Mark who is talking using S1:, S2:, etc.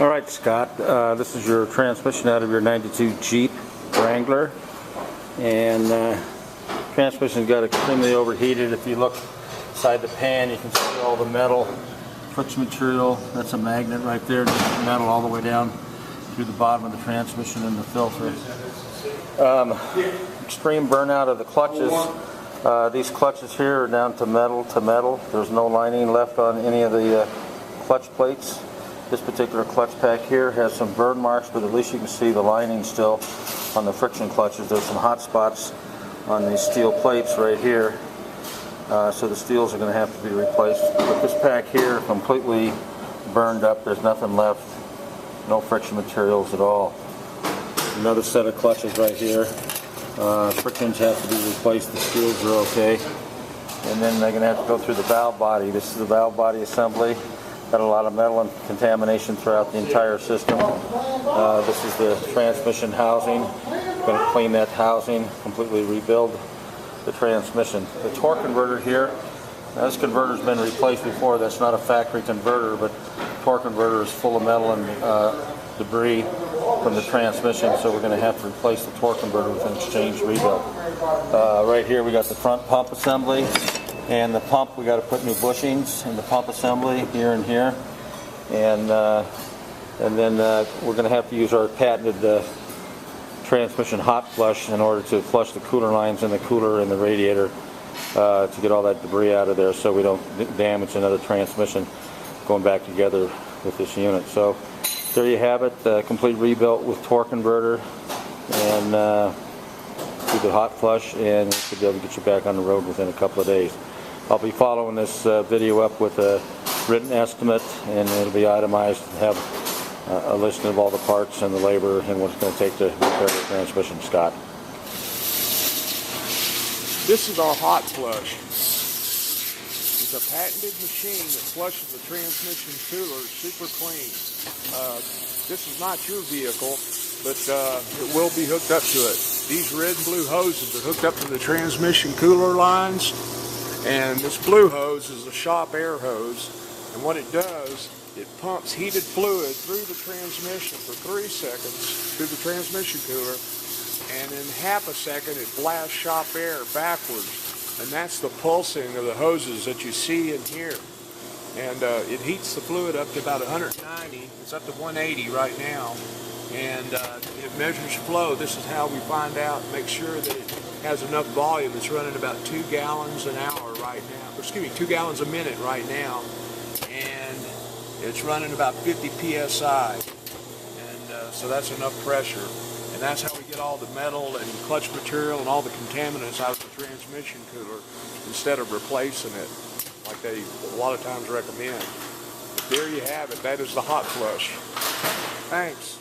S1: Alright, Scott, this is your transmission out of your 92 Jeep Wrangler, and transmission's got extremely overheated. If you look inside the pan, you can see all the metal friction material. That's a magnet right there, just metal all the way down through the bottom of the transmission and the filter. Extreme burnout of the clutches. These clutches here are down to metal. There's no lining left on any of the clutch plates. This particular clutch pack here has some burn marks, but at least you can see the lining still on the friction clutches. There's some hot spots on these steel plates right here, so the steels are going to have to be replaced. But this pack here completely burned up. There's nothing left, no friction materials at all. Another set of clutches right here. Frictions have to be replaced. The steels are okay. And then they're going to have to go through the valve body. This is the valve body assembly. Got a lot of metal and contamination throughout the entire system. This is the transmission housing. Going to clean that housing, completely rebuild the transmission. The torque converter here, now this converter's been replaced before. That's not a factory converter, but the torque converter is full of metal and debris from the transmission, so we're going to have to replace the torque converter with an exchange rebuild. Right here we got the front pump assembly. And the pump, we got to put new bushings in the pump assembly here and here, and then we're going to have to use our patented transmission hot flush in order to flush the cooler lines in the cooler and the radiator to get all that debris out of there, so we don't damage another transmission going back together with this unit. So there you have it, complete rebuilt with torque converter and do the hot flush, and we should be able to get you back on the road within a couple of days. I'll be following this video up with a written estimate, and it'll be itemized and have a listing of all the parts and the labor and what it's going to take to repair the transmission. Scott.
S2: This is our hot flush. It's a patented machine that flushes the transmission cooler super clean. This is not your vehicle, but it will be hooked up to it. These red and blue hoses are hooked up to the transmission cooler lines. And this blue hose is a shop air hose, and what it does, it pumps heated fluid through the transmission for 3 seconds through the transmission cooler, and in half a second it blasts shop air backwards, and that's the pulsing of the hoses that you see and hear. And it heats the fluid up to about 190. It's up to 180 right now, and it measures flow. This is how we find out, make sure that it has enough volume. It's running about 2 gallons an hour right now. Excuse me, 2 gallons a minute right now, and it's running about 50 psi, and so that's enough pressure. And that's how we get all the metal and clutch material and all the contaminants out of the transmission cooler instead of replacing it like they a lot of times recommend. There you have it. That is the hot flush. Thanks.